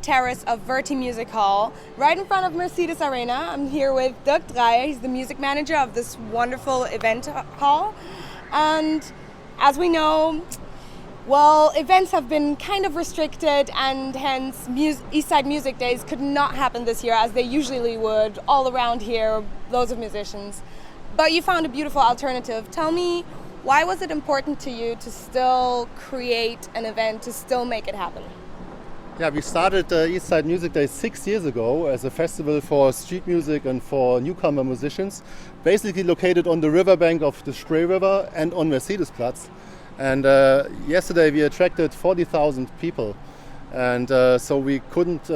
terrace of Verti Music Hall, right in front of Mercedes Arena. I'm here with Dirk Dreyer. He's the music manager of this wonderful event hall. And as we know, well, events have been kind of restricted, and hence Eastside Music Days could not happen this year as they usually would all around here, loads of musicians. But you found a beautiful alternative. Tell me, why was it important to you to still create an event, to still make it happen? Yeah, we started Eastside Music Day 6 years ago as a festival for street music and for newcomer musicians, basically located on the riverbank of the Spree River and on Mercedes Platz. And yesterday we attracted 40,000 people, and so we couldn't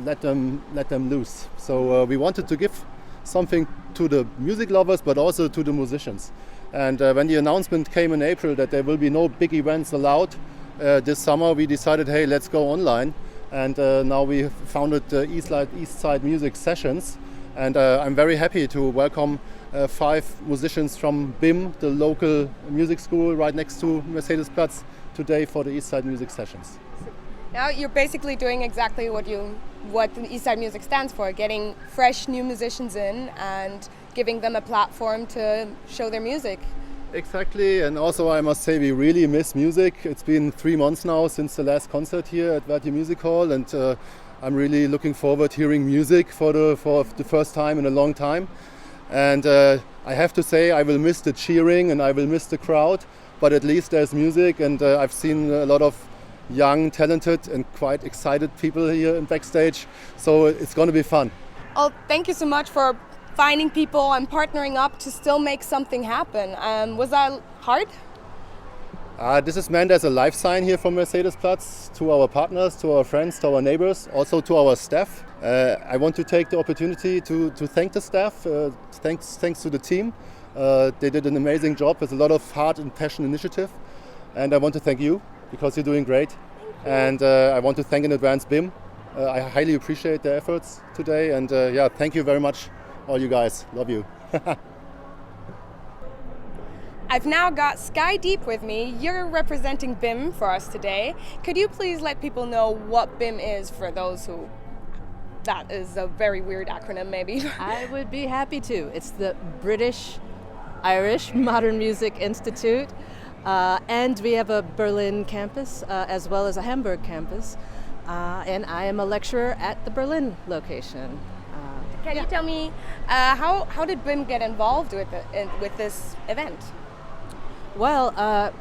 let them loose. So we wanted to give something to the music lovers, but also to the musicians. And when the announcement came in April that there will be no big events allowed this summer, we decided, hey, let's go online. And now we founded Eastside Music Sessions. And I'm very happy to welcome 5 musicians from BIMM, the local music school right next to Mercedes Platz, today for the Eastside Music Sessions. Now you're basically doing exactly what the Eastside Music stands for, getting fresh new musicians in and giving them a platform to show their music. Exactly, and also I must say we really miss music. It's been 3 months now since the last concert here at Verti Music Hall, and I'm really looking forward to hearing music for the first time in a long time. And I have to say I will miss the cheering and I will miss the crowd, but at least there's music, and I've seen a lot of young, talented and quite excited people here in backstage, so it's going to be fun. Oh, thank you so much for finding people and partnering up to still make something happen. Was that hard? This is meant as a life sign here from Mercedes Platz to our partners, to our friends, to our neighbors, also to our staff. I want to take the opportunity to thank the staff. Thanks to the team. They did an amazing job with a lot of heart and passion initiative. And I want to thank you because you're doing great. And I want to thank in advance BIMM. I highly appreciate their efforts today. And yeah, thank you very much, all you guys. Love you. I've now got Sky Deep with me. You're representing BIMM for us today. Could you please let people know what BIMM is for those who... That is a very weird acronym, maybe. I would be happy to. It's the British-Irish Modern Music Institute. And we have a Berlin campus as well as a Hamburg campus. And I am a lecturer at the Berlin location. Can you tell me, how did BIMM get involved with this event? Well,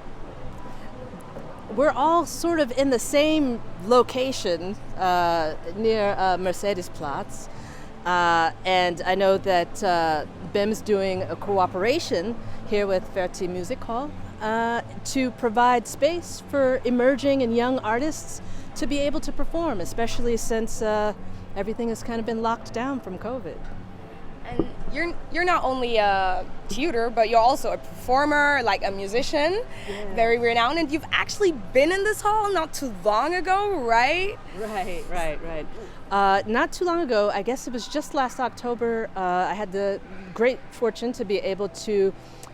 we're all sort of in the same location near Mercedes Platz. And I know that BIMM's doing a cooperation here with Verti Music Hall to provide space for emerging and young artists to be able to perform, especially since everything has kind of been locked down from COVID. And you're not only a tutor, but you're also a performer, like a musician, very renowned. And you've actually been in this hall not too long ago, right? Right. Not too long ago, I guess it was just last October, I had the great fortune to be able to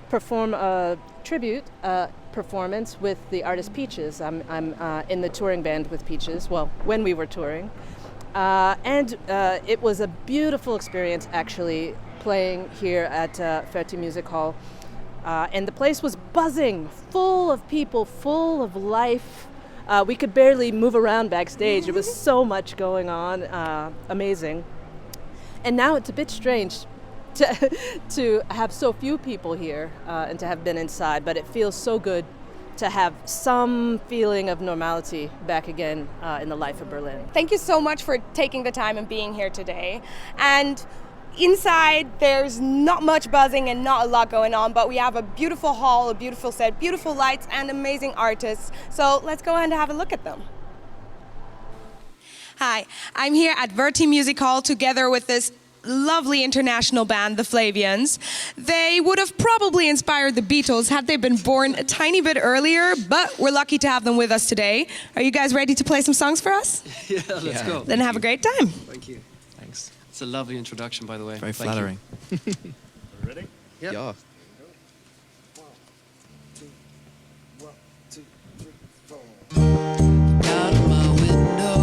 perform a tribute performance with the artist Peaches. I'm in the touring band with Peaches, well, when we were touring. And it was a beautiful experience actually playing here at Verti Music Hall. And the place was buzzing, full of people, full of life. We could barely move around backstage. There was so much going on, amazing. And now it's a bit strange to have so few people here and to have been inside, but it feels so good to have some feeling of normality back again in the life of Berlin. Thank you so much for taking the time and being here today. And inside, there's not much buzzing and not a lot going on, but we have a beautiful hall, a beautiful set, beautiful lights, and amazing artists. So let's go ahead and have a look at them. Hi, I'm here at Verti Music Hall together with this lovely international band, The Flavians. They would have probably inspired the Beatles had they been born a tiny bit earlier, but we're lucky to have them with us today. Are you guys ready to play some songs for us? Yeah, let's go. Then have a great time. Thank you. Thanks. It's a lovely introduction, by the way. Very flattering. Ready? Yep. Yeah. 1, 2, 3, 4. Out of my window,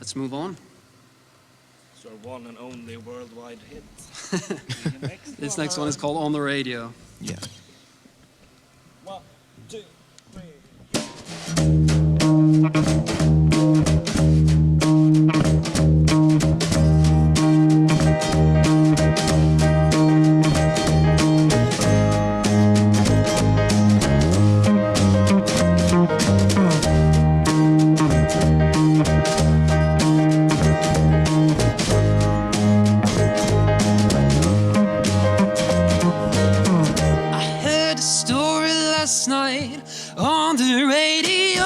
let's move on. It's our one and only worldwide hit. This next one is called On the Radio. Yeah. 1, 2, 3. On the radio,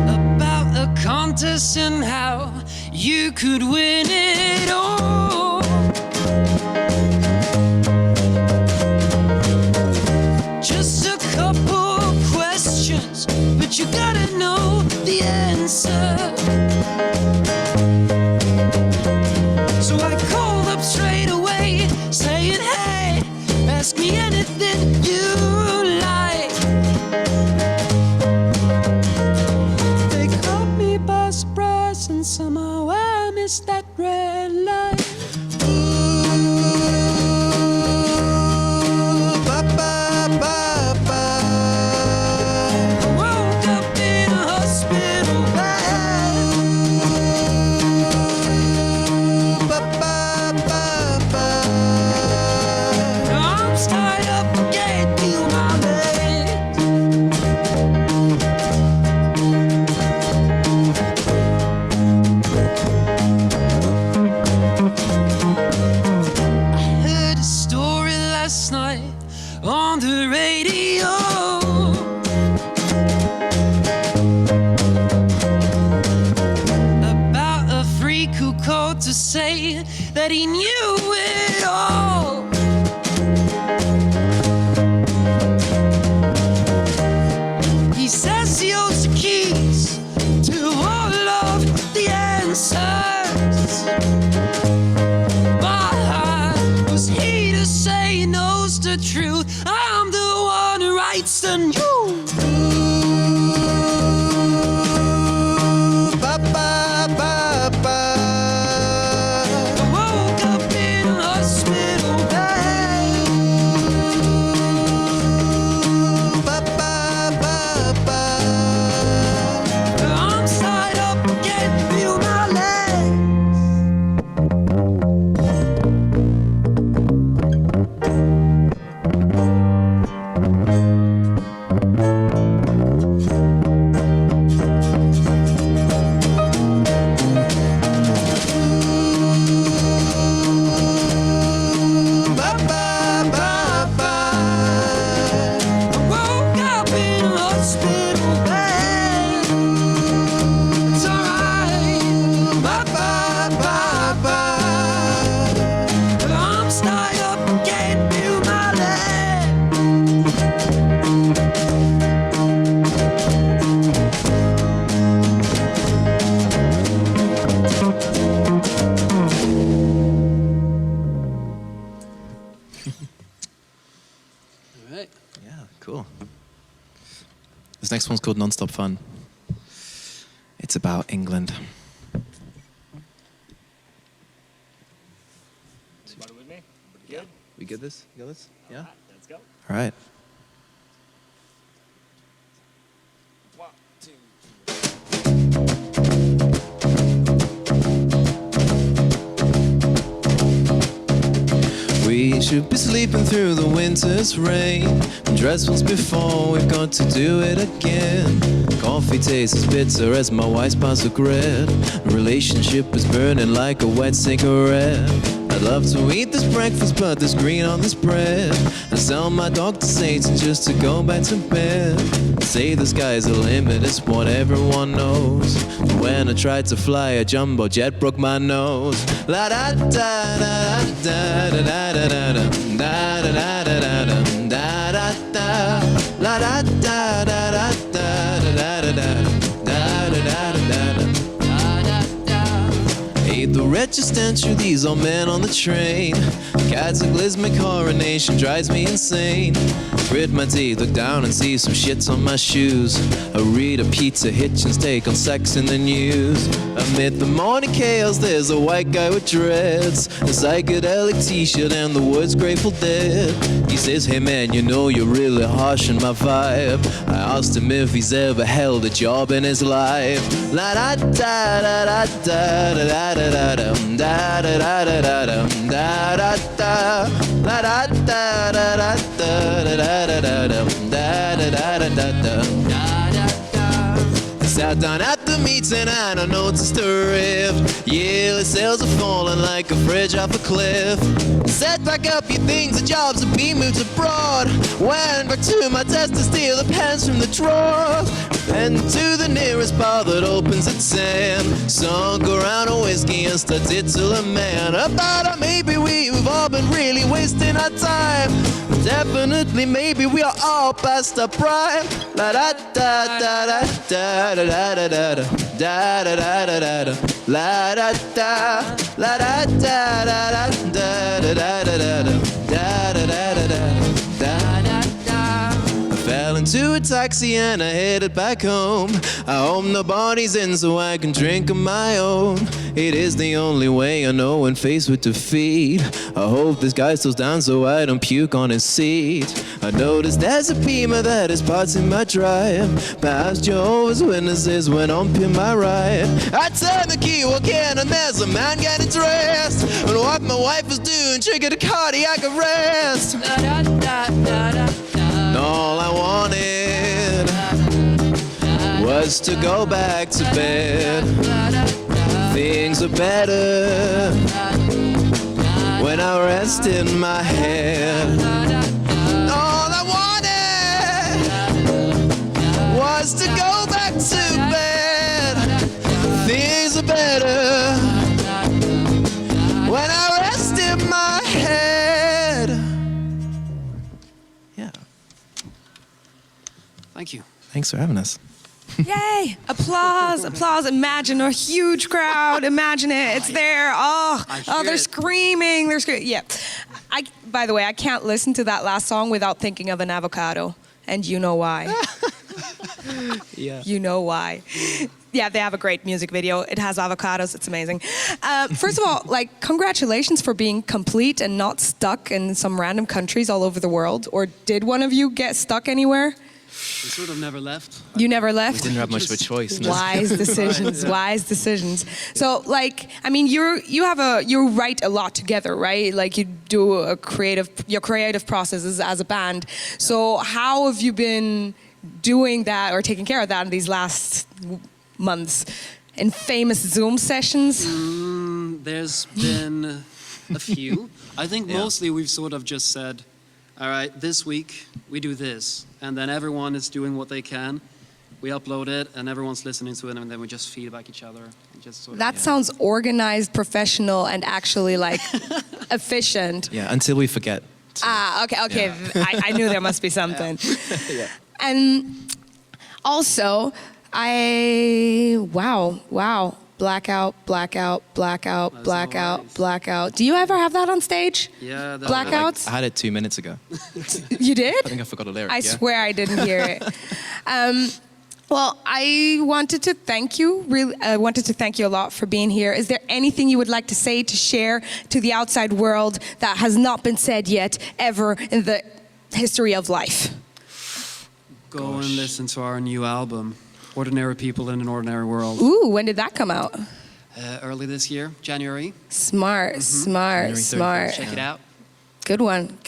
about a contest and how you could win it all. Just a couple questions, but you gotta know the answer. So I called up straight away, saying, hey, ask me anything you like. They caught me by surprise and somehow I missed that red light. Ooh, ba ba ba ba. I woke up in a hospital bed. Ba ba ba ba. Arms tied up, can't feel my legs. I heard a story last night on the radio. About a freak who called to say that he knew it all. He says he owns the keys to all of the answers. My heart was he to say he knows the truth. I'm the one who writes the news. Ba ba ba ba. I woke up in a hospital bed. Ba ba ba ba. Arms tied up, can't feel my legs. Ba ba ba ba. I woke up in a hospital bed. It's alright. Ba ba ba ba. Arms tied up, can't feel my legs. All right. Yeah, cool. This next one's called Non-Stop Fun. It's about England. Everybody with me? Good? We get this? You got this? Yeah? Let's go. All right. 1, 2, 3. We should be sleeping through the winter's rain. Dressed once before, we've got to do it again. Coffee tastes as bitter as my wife's past regret. Relationship is burning like a wet cigarette. I'd love to eat this breakfast, but there's green on this bread. And sell my dog to Satan just to go back to bed. Say the sky's the limit, it's what everyone knows. But when I tried to fly a jumbo jet, broke my nose. La da da da da da da da da da da da da da da da da. La da da da da da da da da da da da da da. Ate the red that you stand through these old men on the train. Cataclysmic coronation drives me insane. Grit my teeth, look down and see some shits on my shoes. I read a Pizza Hitchens take on sex in the news. Amid the morning chaos, there's a white guy with dreads, a psychedelic t-shirt and the words Grateful Dead. He says, hey man, you know you're really harsh on my vibe. I asked him if he's ever held a job in his life. La da da da da da da da da da da da da da da da da. La da da da da da da da da da da da da da. Sat down at the meeting and I noticed a rift. Yeah, the sales are falling like a fridge off a cliff. Set back up your things, the jobs are being moved abroad. Went back to my desk to steal the pens from the drawer. And to the nearest bar that opens at 10. Sunk around a whiskey and started till a man. About maybe we've all been really wasting our time. Definitely, maybe we are all past our prime. La da da da da da da da da da da da da da da da. La da da la da da da da da da da da da da da da da da. Fell into a taxi and I headed back home. I hope nobody's in so I can drink on my own. It is the only way I know when faced with defeat. I hope this guy slows down so I don't puke on his seat. I noticed there's a Beamer that is parting my drive. Past Jehovah's Witnesses when I'm in my ride. I turn the key, walk in, and there's a man getting dressed. And what my wife was doing triggered a cardiac arrest. All I wanted was to go back to bed. Things are better when I rest in my head. All I wanted was to go back to bed. Things are better when I rest in my head. Yeah. Thank you. Thanks for having us. Yay! Applause, applause. Imagine a huge crowd. Imagine it. It's there. Oh, they're screaming. They're screaming. Yeah. By the way, I can't listen to that last song without thinking of an avocado. And you know why. Yeah. You know why. Yeah, they have a great music video. It has avocados. It's amazing. First of all, like, congratulations for being complete and not stuck in some random countries all over the world. Or did one of you get stuck anywhere? We sort of never left. You never left? We didn't have much of a choice. No. Wise decisions, wise decisions. So, like, I mean, you write a lot together, right? Like, you do your creative processes as a band. So, how have you been doing that or taking care of that in these last months? In famous Zoom sessions? There's been a few. I think mostly we've sort of just said, all right, this week we do this. And then everyone is doing what they can. We upload it and everyone's listening to it and then we just feedback each other. And just sort of, That sounds organized, professional, and actually like efficient. Yeah, until we forget. Okay. Yeah. I knew there must be something. Yeah. And also, wow. Blackout. Do you ever have that on stage? Yeah. Blackouts? I had it 2 minutes ago. You did? I think I forgot a lyric. I swear I didn't hear it. Well, I wanted to thank you. I wanted to thank you a lot for being here. Is there anything you would like to say, to share to the outside world that has not been said yet ever in the history of life? Go and listen to our new album, Ordinary People in an Ordinary World. Ooh, when did that come out? Early this year, January. Smart. Check it out. Good one.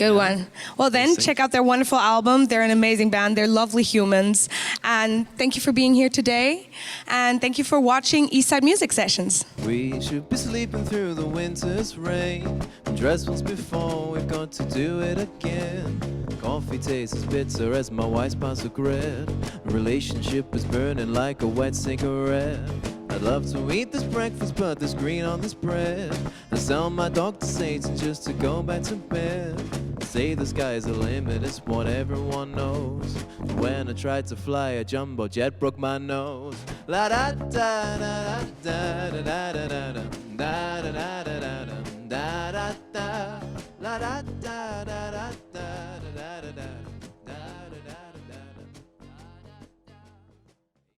Well then, check out their wonderful album. They're an amazing band. They're lovely humans. And thank you for being here today. And thank you for watching Eastside Music Sessions. We should be sleeping through the winter's rain. Dressed once before, we've got to do it again. Coffee tastes as bitter as my wife's pounds of bread. Relationship is burning like a wet cigarette. I'd love to eat this breakfast, but there's green on this bread. I sell my dog to Satan just to go back to bed. say the sky's the limit, it's what everyone knows. When I tried to fly a jumbo jet, broke my nose. La da da da da da da da da da da da da da da da da